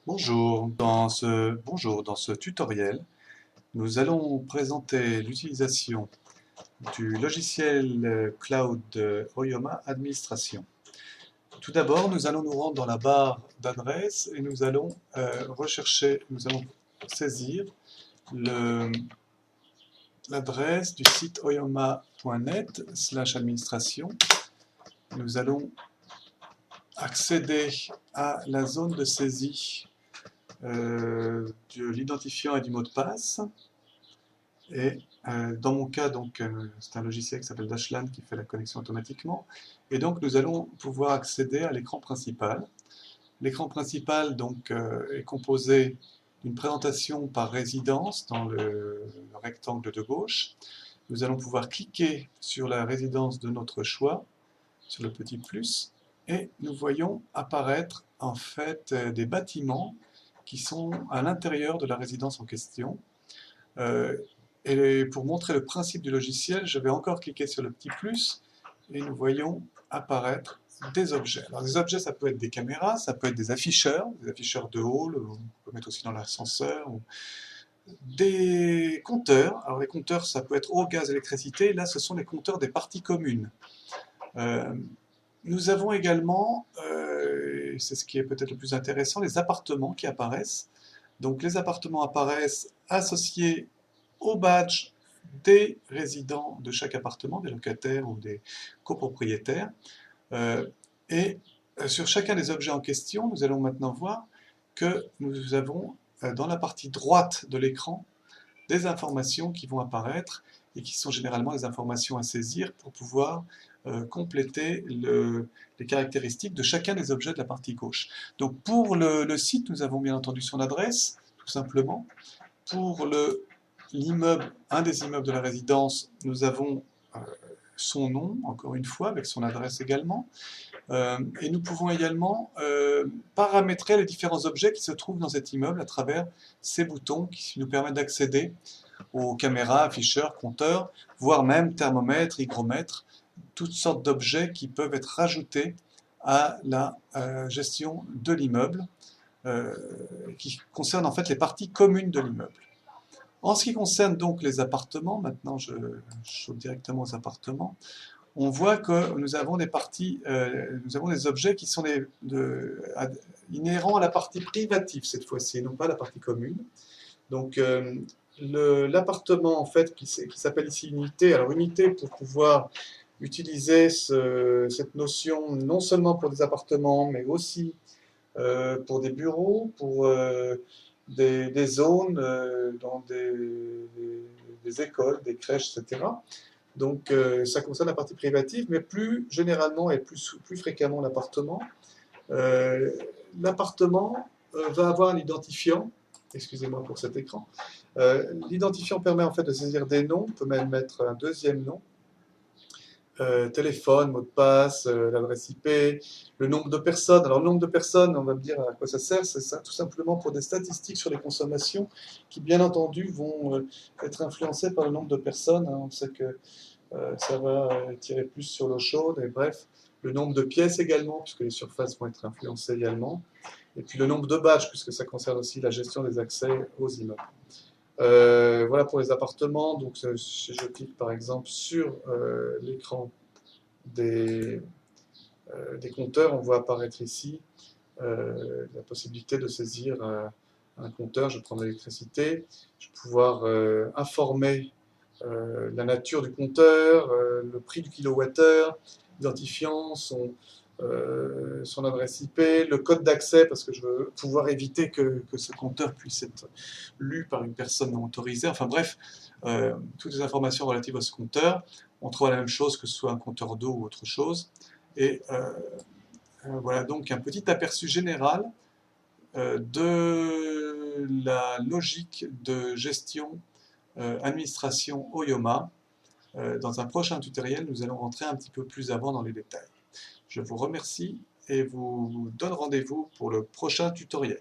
Bonjour, dans ce tutoriel, nous allons présenter l'utilisation du logiciel Cloud Oyama Administration. Tout d'abord, nous allons nous rendre dans la barre d'adresse et nous allons saisir l'adresse du site oyama.net/administration. Nous allons accéder à la zone de saisie de l'identifiant et du mot de passe. Et dans mon cas, c'est un logiciel qui s'appelle Dashlan qui fait la connexion automatiquement. Et donc, nous allons pouvoir accéder à l'écran principal. L'écran principal est composé d'une présentation par résidence dans le rectangle de gauche. Nous allons pouvoir cliquer sur la résidence de notre choix, sur le petit plus, et nous voyons apparaître en fait des bâtiments qui sont à l'intérieur de la résidence en question. Et pour montrer le principe du logiciel, je vais encore cliquer sur le petit plus et nous voyons apparaître des objets. Alors des objets, ça peut être des caméras, ça peut être des afficheurs de hall, on peut mettre aussi dans l'ascenseur, des compteurs. Alors les compteurs, ça peut être eau, gaz, électricité. Là, ce sont les compteurs des parties communes. Nous avons également, c'est ce qui est peut-être le plus intéressant, les appartements qui apparaissent. Donc les appartements apparaissent associés au badge des résidents de chaque appartement, des locataires ou des copropriétaires. Sur chacun des objets en question, nous allons maintenant voir que nous avons dans la partie droite de l'écran des informations qui vont apparaître et qui sont généralement des informations à saisir pour pouvoir compléter les caractéristiques de chacun des objets de la partie gauche. Donc pour le site, nous avons bien entendu son adresse, tout simplement. Pour l'immeuble, un des immeubles de la résidence, nous avons son nom, encore une fois, avec son adresse également. Et nous pouvons également paramétrer les différents objets qui se trouvent dans cet immeuble à travers ces boutons qui nous permettent d'accéder aux caméras, afficheurs, compteurs, voire même thermomètres, hygromètres, toutes sortes d'objets qui peuvent être rajoutés à la gestion de l'immeuble, qui concerne en fait les parties communes de l'immeuble. En ce qui concerne donc les appartements, maintenant je saute directement aux appartements, on voit que nous avons des parties, nous avons des objets qui sont inhérents à la partie privative cette fois-ci, non pas la partie commune. Donc l'appartement en fait qui s'appelle ici unité, alors unité pour pouvoir utiliser cette notion non seulement pour des appartements mais aussi pour des bureaux, pour des zones dans des écoles, des crèches, etc. Donc ça concerne la partie privative, mais plus généralement et plus fréquemment l'appartement. L'appartement va avoir un identifiant, excusez-moi pour cet écran. L'identifiant permet en fait de saisir des noms, on peut même mettre un deuxième nom. Téléphone, mot de passe, l'adresse IP, le nombre de personnes. Alors le nombre de personnes, on va me dire à quoi ça sert, c'est ça, tout simplement pour des statistiques sur les consommations qui bien entendu vont être influencées par le nombre de personnes. Hein. On sait que ça va tirer plus sur l'eau chaude, et bref, le nombre de pièces également, puisque les surfaces vont être influencées également, et puis le nombre de badges, puisque ça concerne aussi la gestion des accès aux immeubles. Voilà pour les appartements. Donc, si je clique par exemple sur l'écran des compteurs, on voit apparaître ici la possibilité de saisir un compteur. Je prends l'électricité, je vais pouvoir informer la nature du compteur, le prix du kilowattheure, l'identifiant, son adresse IP, le code d'accès, parce que je veux pouvoir éviter que ce compteur puisse être lu par une personne non autorisée. Enfin bref, toutes les informations relatives à ce compteur. On trouve la même chose que ce soit un compteur d'eau ou autre chose. Et voilà donc un petit aperçu général de la logique de gestion administration Oyama. Dans un prochain tutoriel, nous allons rentrer un petit peu plus avant dans les détails. Je vous remercie et vous donne rendez-vous pour le prochain tutoriel.